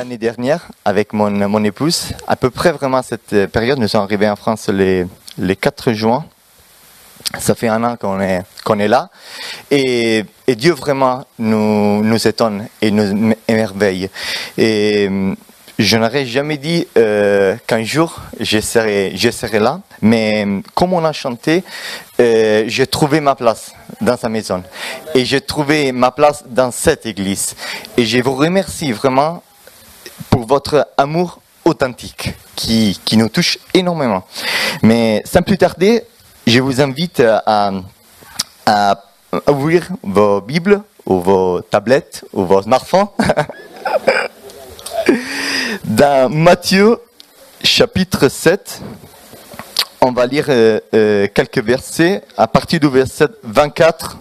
l'année dernière avec mon épouse. À peu près vraiment à cette période, nous sommes arrivés en France les 4 juin. Ça fait un an qu'on est là. Et Dieu vraiment nous étonne et nous émerveille. Et je n'aurais jamais dit qu'un jour je serai là. Mais comme on a chanté, j'ai trouvé ma place dans sa maison. Et j'ai trouvé ma place dans cette église. Et je vous remercie vraiment pour votre amour authentique qui nous touche énormément. Mais sans plus tarder, je vous invite à ouvrir vos Bibles ou vos tablettes ou vos smartphones dans Matthieu chapitre 7. On va lire quelques versets à partir du verset 24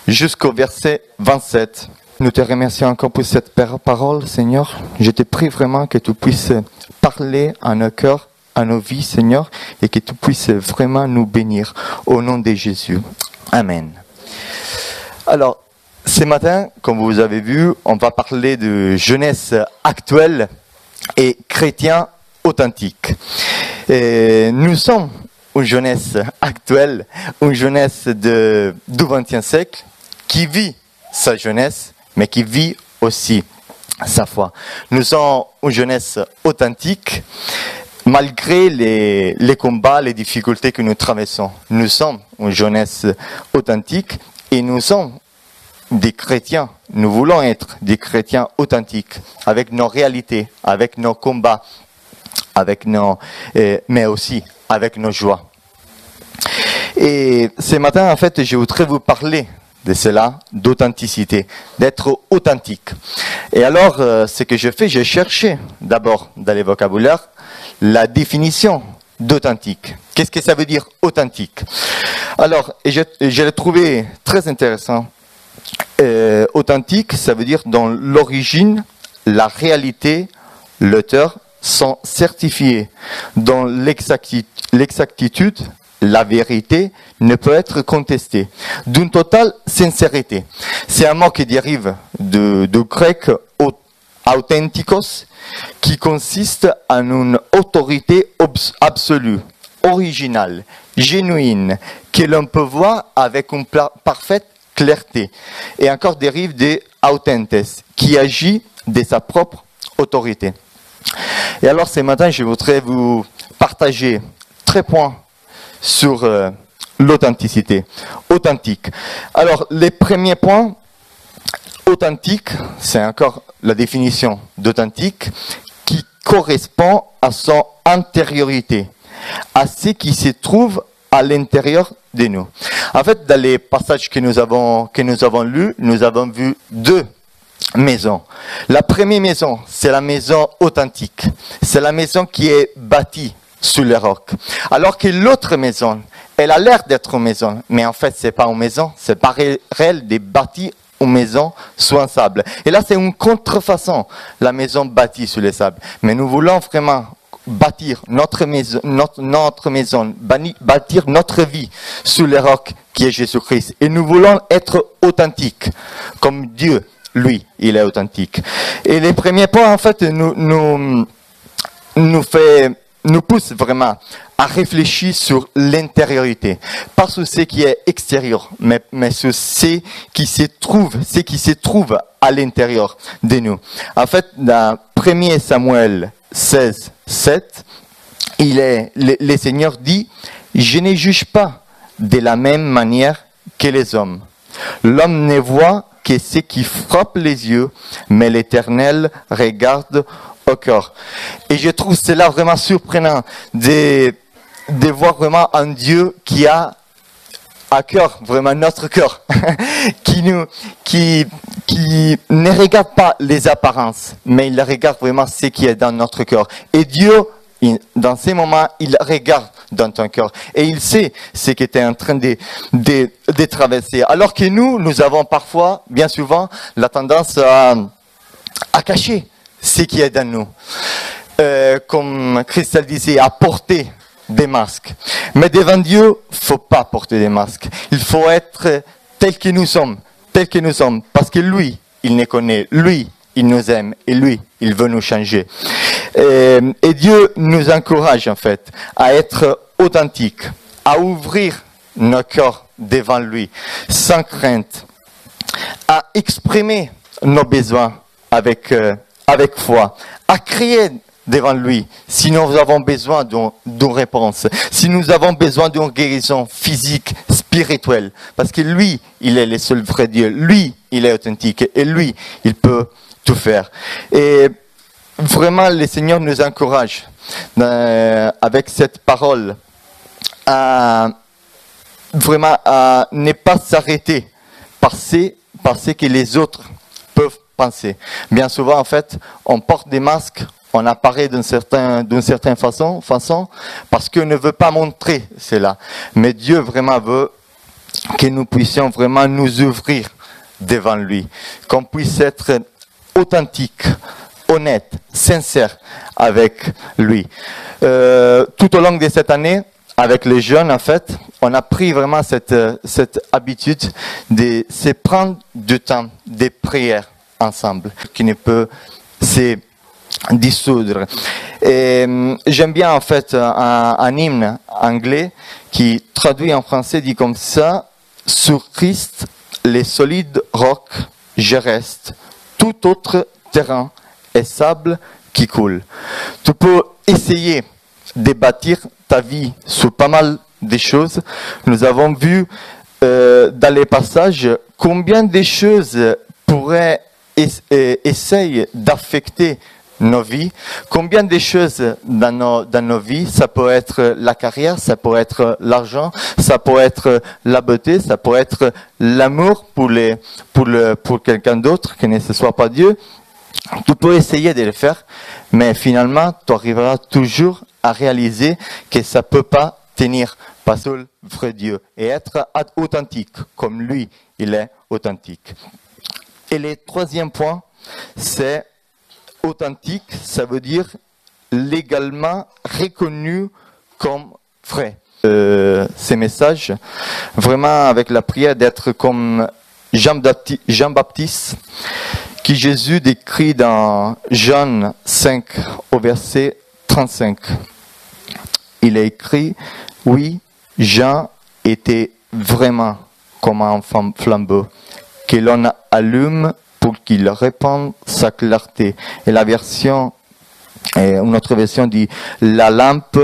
jusqu'au verset 27. Nous te remercions encore pour cette parole, Seigneur. Je te prie vraiment que tu puisses parler à nos cœurs, à nos vies, Seigneur, et que tu puisses vraiment nous bénir au nom de Jésus. Amen. Alors, ce matin, comme vous avez vu, on va parler de jeunesse actuelle et chrétien authentique. Et nous sommes une jeunesse actuelle, une jeunesse du XXe siècle qui vit sa jeunesse, mais qui vit aussi sa foi. Nous sommes une jeunesse authentique, malgré les combats, les difficultés que nous traversons. Nous sommes une jeunesse authentique et nous sommes des chrétiens. Nous voulons être des chrétiens authentiques, avec nos réalités, avec nos combats, mais aussi avec nos joies. Et ce matin, en fait, je voudrais vous parler de cela, d'authenticité, d'être authentique. Et alors, ce que je fais, j'ai cherché d'abord dans les vocabulaires la définition d'authentique. Qu'est-ce que ça veut dire authentique? Alors, je l'ai trouvé très intéressant. Authentique, ça veut dire dans l'origine, la réalité, l'auteur sont certifiés. Dans l'exactitude, la vérité ne peut être contestée. D'une totale sincérité. C'est un mot qui dérive du grec authentikos, qui consiste en une autorité absolue, originale, genuine, que l'on peut voir avec une parfaite clarté. Et encore dérive de autentes, qui agit de sa propre autorité. Et alors ce matin, je voudrais vous partager 3 points sur l'authenticité. Authentique. Alors, les premiers points, authentique, c'est encore la définition d'authentique, qui correspond à son intériorité, à ce qui se trouve à l'intérieur de nous. En fait, dans les passages que nous avons lus, nous avons vu 2 maisons. La première maison, c'est la maison authentique. C'est la maison qui est bâtie sur les rocs. Alors que l'autre maison, elle a l'air d'être une maison, mais en fait, c'est pas une maison, c'est pas réel de bâtir une maison sur un sable. Et là, c'est une contrefaçon, la maison bâtie sur les sables. Mais nous voulons vraiment bâtir notre maison, bâtir notre vie sur les rocs qui est Jésus-Christ. Et nous voulons être authentiques, comme Dieu, lui, il est authentique. Et les premiers points, en fait, nous pousse vraiment à réfléchir sur l'intériorité, pas sur ce qui est extérieur, mais sur ce qui se trouve à l'intérieur de nous. En fait, dans 1 Samuel 16, 7, le Seigneur dit, « Je ne juge pas de la même manière que les hommes. L'homme ne voit que ce qui frappe les yeux, mais l'Éternel regarde au cœur. » Et je trouve cela vraiment surprenant de voir vraiment un Dieu qui a à cœur, vraiment notre cœur, qui ne regarde pas les apparences, mais il regarde vraiment ce qui est dans notre cœur. Et Dieu, dans ces moments, il regarde dans ton cœur et il sait ce que tu es en train de traverser. Alors que nous avons parfois, bien souvent, la tendance à cacher ce qui est dans nous. Comme Christelle disait, à porter des masques. Mais devant Dieu, il ne faut pas porter des masques. Il faut être tel que nous sommes. Parce que lui, il nous connaît. Lui, il nous aime et lui, il veut nous changer. Et Dieu nous encourage en fait à être authentiques, à ouvrir nos cœurs devant lui, sans crainte, à exprimer nos besoins avec foi, à crier devant lui si nous avons besoin d'une réponse, si nous avons besoin d'une guérison physique, spirituelle, parce que lui, il est le seul vrai Dieu, lui, il est authentique et lui, il peut tout faire. Et vraiment, le Seigneur nous encourage avec cette parole à vraiment à ne pas s'arrêter par ce que les autres peuvent penser. Bien souvent, en fait, on porte des masques, on apparaît d'une certaine façon, parce qu'on ne veut pas montrer cela. Mais Dieu vraiment veut que nous puissions vraiment nous ouvrir devant lui, qu'on puisse être authentique, honnête, sincère avec lui. Tout au long de cette année, avec les jeunes, en fait, on a pris vraiment cette habitude de se prendre du temps, des prières ensemble, qui ne peut se dissoudre. Et j'aime bien, en fait, un hymne anglais qui, traduit en français, dit comme ça: sur Christ, les solides rocs, je reste. Tout autre terrain est sable qui coule. Tu peux essayer de bâtir ta vie sur pas mal de choses. Nous avons vu dans les passages combien de choses pourraient essayer d'affecter nos vies, combien de choses dans nos vies, ça peut être la carrière, ça peut être l'argent, ça peut être la beauté, ça peut être l'amour pour quelqu'un d'autre, que ce soit pas Dieu. Tu peux essayer de le faire, mais finalement, tu arriveras toujours à réaliser que ça peut pas tenir parce que le vrai Dieu et être authentique comme lui, il est authentique. Et le troisième point, c'est authentique, ça veut dire légalement reconnu comme vrai. Ces messages, vraiment avec la prière d'être comme Jean-Baptiste, qui Jésus décrit dans Jean 5 au verset 35. Il a écrit: oui, Jean était vraiment comme un flambeau que l'on allume pour qu'il répande sa clarté. Et une autre version dit: la lampe,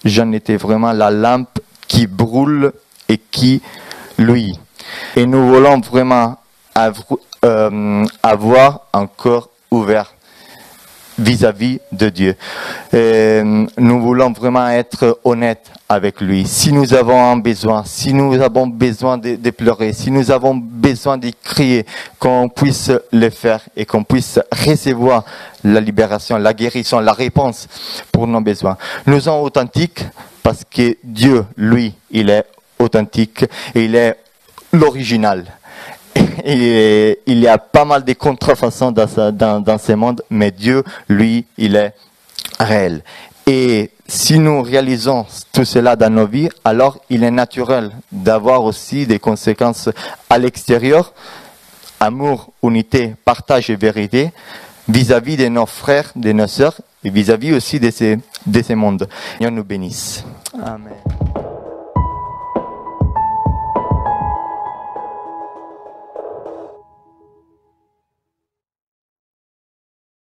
Jean était vraiment la lampe qui brûle et qui luit. Et nous voulons vraiment avoir un cœur ouvert vis-à-vis de Dieu. Nous voulons vraiment être honnêtes avec lui. Si nous avons un besoin, si nous avons besoin de pleurer, si nous avons besoin de crier, qu'on puisse le faire et qu'on puisse recevoir la libération, la guérison, la réponse pour nos besoins. Nous sommes authentiques parce que Dieu, lui, il est authentique et il est l'original. Et il y a pas mal de contrefaçons dans ce monde, mais Dieu, lui, il est réel. Et si nous réalisons tout cela dans nos vies, alors il est naturel d'avoir aussi des conséquences à l'extérieur, amour, unité, partage et vérité, vis-à-vis de nos frères, de nos sœurs, et vis-à-vis aussi de ces mondes. Dieu nous bénisse. Amen.